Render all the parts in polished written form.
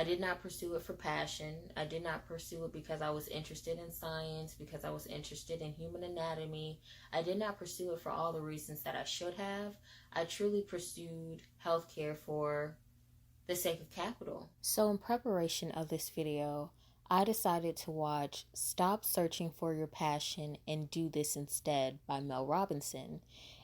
I did not pursue it for passion. I did not pursue it because I was interested in science, because I was interested in human anatomy. I did not pursue it for all the reasons that I should have. I truly pursued healthcare for the sake of capital. So in preparation of this video, I decided to watch Stop Searching for Your Passion and Do This Instead by Mel Robinson.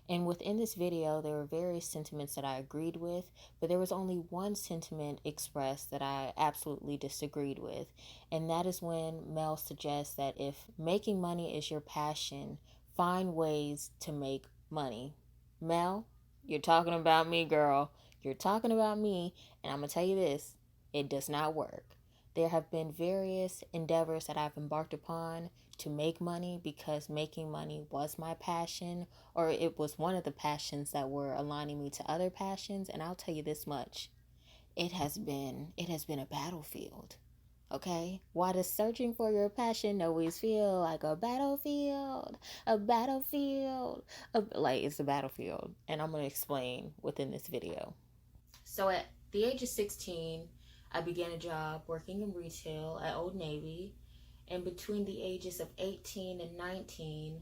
And within this video, there were various sentiments that I agreed with, but there was only one sentiment expressed that I absolutely disagreed with. And that is when Mel suggests that if making money is your passion, find ways to make money. Mel, you're talking about me, girl. You're talking about me, and I'm going to tell you this, it does not work. There have been various endeavors that I've embarked upon to make money because making money was my passion, or it was one of the passions that were aligning me to other passions. And I'll tell you this much, it has been a battlefield. Okay? Why does searching for your passion always feel like a battlefield? Like it's a battlefield. And I'm going to explain within this video. So at the age of 16, I began a job working in retail at Old Navy. And between the ages of 18 and 19,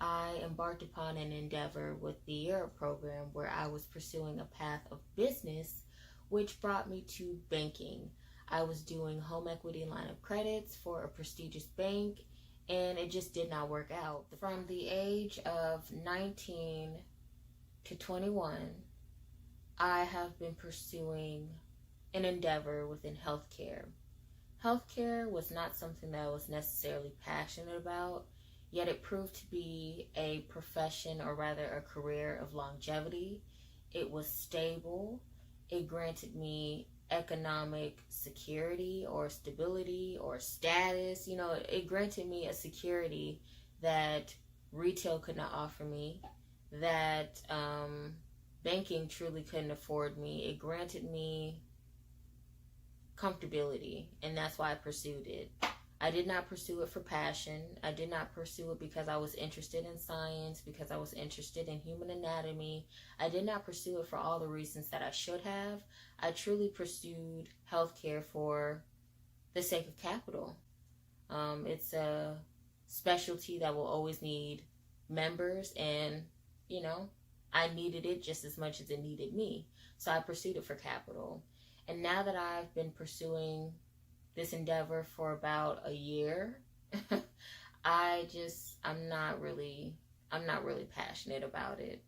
I embarked upon an endeavor with the Europe program where I was pursuing a path of business, which brought me to banking. I was doing home equity line of credits for a prestigious bank, and it just did not work out. From the age of 19 to 21, I have been pursuing an endeavor within healthcare. Healthcare was not something that I was necessarily passionate about, yet it proved to be a profession, or rather a career of longevity. It was stable. It granted me economic security or stability or status. It granted me a security that retail could not offer me, that banking truly couldn't afford me. It granted me comfortability, and that's why I pursued it. I did not pursue it for passion. I did not pursue it because I was interested in science, because I was interested in human anatomy. I did not pursue it for all the reasons that I should have. I truly pursued healthcare for the sake of capital. It's a specialty that will always need members, and I needed it just as much as it needed me. So I pursued it for capital. And now that I've been pursuing this endeavor for about a year, I'm not really passionate about it.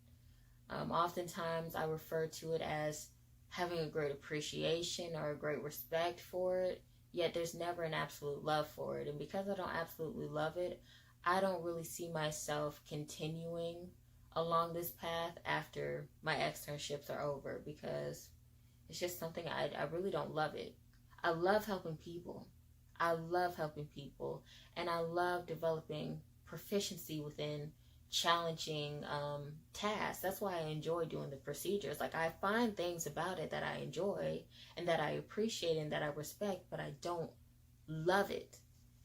Oftentimes I refer to it as having a great appreciation or a great respect for it, yet there's never an absolute love for it. And because I don't absolutely love it, I don't really see myself continuing along this path after my externships are over, because it's just something I really don't love it. I love helping people. And I love developing proficiency within challenging tasks. That's why I enjoy doing the procedures. Like, I find things about it that I enjoy and that I appreciate and that I respect, but I don't love it,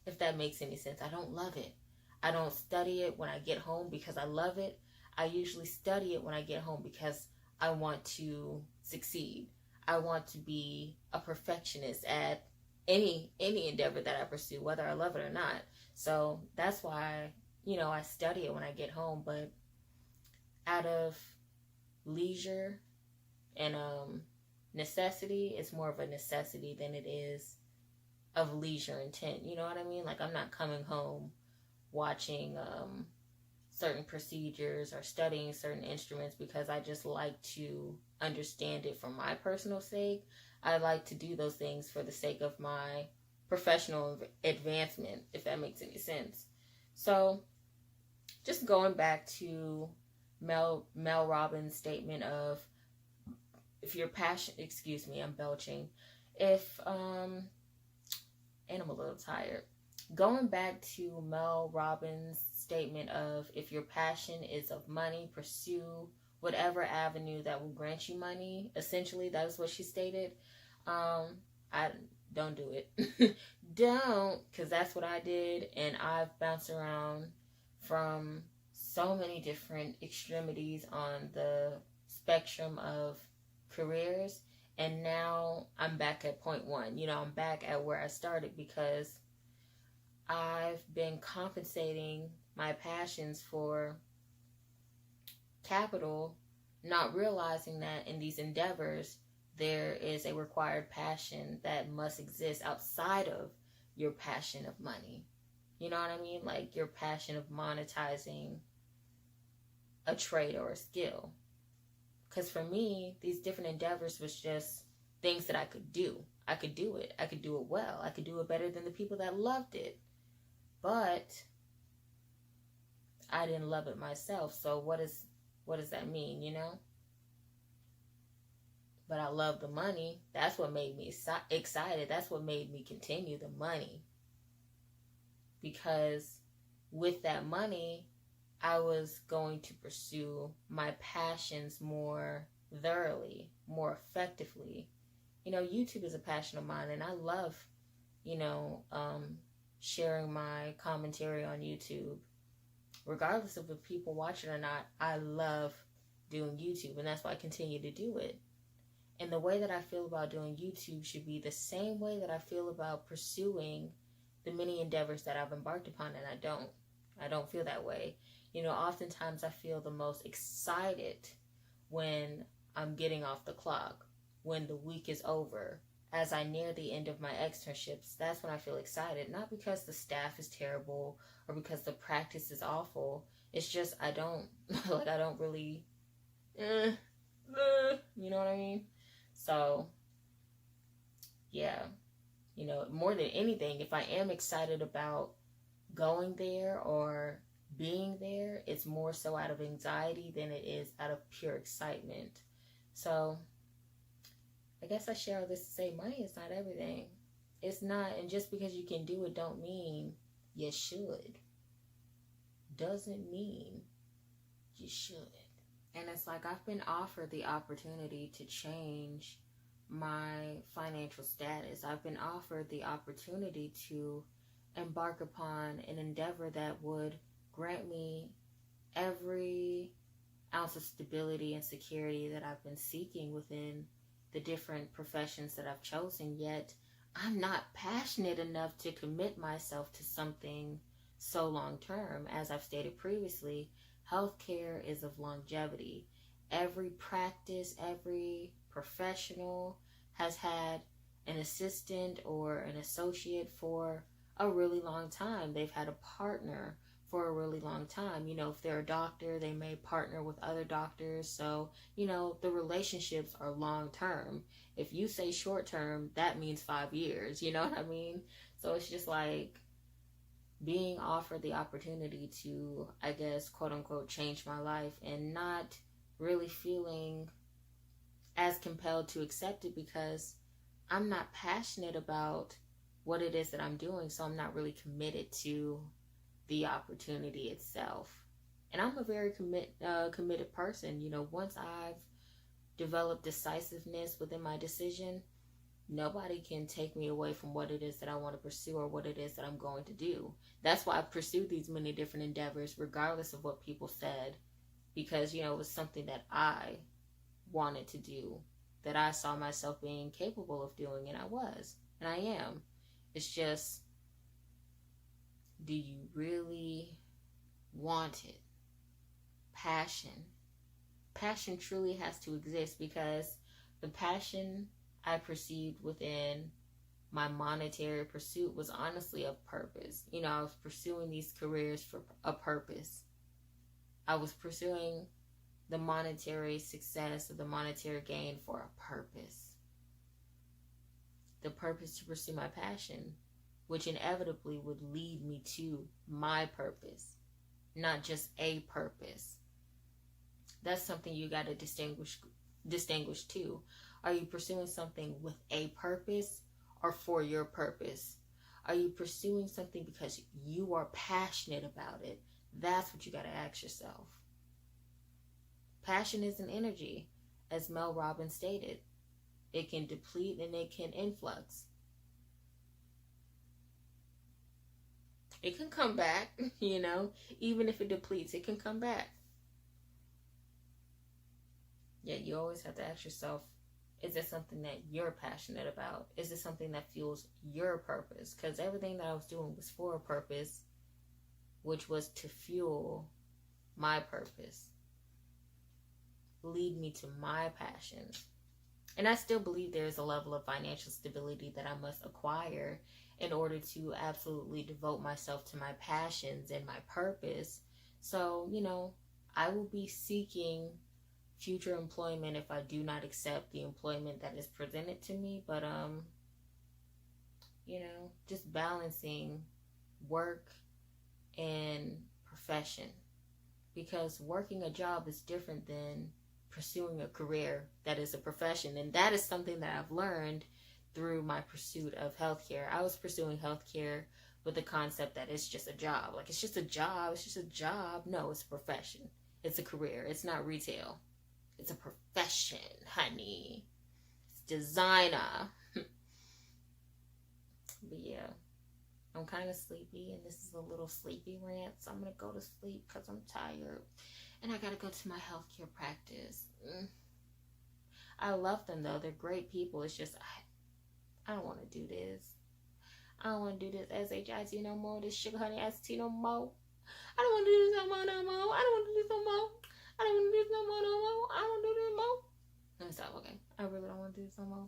if that makes any sense. I don't love it. I don't study it when I get home because I love it. I usually study it when I get home because I want to succeed. I want to be a perfectionist at any endeavor that I pursue, whether I love it or not. So that's why, I study it when I get home. But out of leisure and necessity, it's more of a necessity than it is of leisure intent. You know what I mean? Like, I'm not coming home watching certain procedures or studying certain instruments because I just like to understand it for my personal sake. I like to do those things for the sake of my professional advancement, if that makes any sense. So just going back to Mel Robbins' statement of, if you're passionate, excuse me, I'm belching. And I'm a little tired. Going back to Mel Robbins' statement of, if your passion is of money, pursue whatever avenue that will grant you money. Essentially, that is what she stated. I don't do it. Don't, because that's what I did, and I've bounced around from so many different extremities on the spectrum of careers, And now I'm back at point one. I'm back at where I started because I've been compensating my passions for capital, not realizing that in these endeavors, there is a required passion that must exist outside of your passion of money. You know what I mean? Like your passion of monetizing a trade or a skill. Because for me, these different endeavors was just things that I could do. I could do it. I could do it well. I could do it better than the people that loved it. But I didn't love it myself. So what does that mean, But I love the money. That's what made me excited. That's what made me continue, the money. Because with that money, I was going to pursue my passions more thoroughly, more effectively. YouTube is a passion of mine, and I love, sharing my commentary on YouTube. Regardless of if people watch it or not, I love doing YouTube, and that's why I continue to do it. And the way that I feel about doing YouTube should be the same way that I feel about pursuing the many endeavors that I've embarked upon, and I don't feel that way. Oftentimes I feel the most excited when I'm getting off the clock, when the week is over, as I near the end of my externships. That's when I feel excited, not because the staff is terrible or because the practice is awful. It's just I don't really, you know what I mean? So, yeah, more than anything, if I am excited about going there or being there, it's more so out of anxiety than it is out of pure excitement. So I guess I share all this to say money is not everything. It's not, and just because you can do it don't mean you should. Doesn't mean you should. And it's like I've been offered the opportunity to change my financial status. I've been offered the opportunity to embark upon an endeavor that would grant me every ounce of stability and security that I've been seeking within the different professions that I've chosen, yet I'm not passionate enough to commit myself to something so long term. As I've stated previously, healthcare is of longevity. Every practice, every professional has had an assistant or an associate for a really long time. They've had a partner for a really long time. If they're a doctor, they may partner with other doctors. So, the relationships are long term. If you say short term, that means 5 years. You know what I mean? So it's just like being offered the opportunity to, I guess, quote unquote, change my life and not really feeling as compelled to accept it because I'm not passionate about what it is that I'm doing. So I'm not really committed to the opportunity itself. And I'm a very committed person. Once I've developed decisiveness within my decision, nobody can take me away from what it is that I want to pursue or what it is that I'm going to do. That's why I've pursued these many different endeavors, regardless of what people said, because, it was something that I wanted to do, that I saw myself being capable of doing, and I was, and I am. It's just, do you really want it? Passion. Passion truly has to exist, because the passion I perceived within my monetary pursuit was honestly a purpose. I was pursuing these careers for a purpose. I was pursuing the monetary success or the monetary gain for a purpose. The purpose to pursue my passion, which inevitably would lead me to my purpose, not just a purpose. That's something you got to distinguish too. Are you pursuing something with a purpose or for your purpose? Are you pursuing something because you are passionate about it? That's what you got to ask yourself. Passion is an energy, as Mel Robbins stated. It can deplete and it can influx. It can come back, even if it depletes, it can come back. Yet you always have to ask yourself, Is it something that you're passionate about? Is it something that fuels your purpose? Because everything that I was doing was for a purpose, which was to fuel my purpose, lead me to my passions. And I still believe there's a level of financial stability that I must acquire in order to absolutely devote myself to my passions and my purpose. So, I will be seeking future employment if I do not accept the employment that is presented to me. But, just balancing work and profession. Because working a job is different than pursuing a career that is a profession. And that is something that I've learned through my pursuit of healthcare. I was pursuing healthcare with the concept that it's just a job. Like, it's just a job. It's just a job. No, it's a profession. It's a career. It's not retail. It's a profession, honey. It's designer. But yeah, I'm kind of sleepy, and this is a little sleepy rant, so I'm going to go to sleep because I'm tired. And I got to go to my healthcare practice. I love them, though. They're great people. It's just, I don't want to do this. I don't want to do this SHIT no more. This sugar honey ST no more. I don't want to do this no more, no more. I don't want to do this no more. I don't want to do this no more, no more. I don't want to do this no more. Let me stop, okay? I really don't want to do this no more.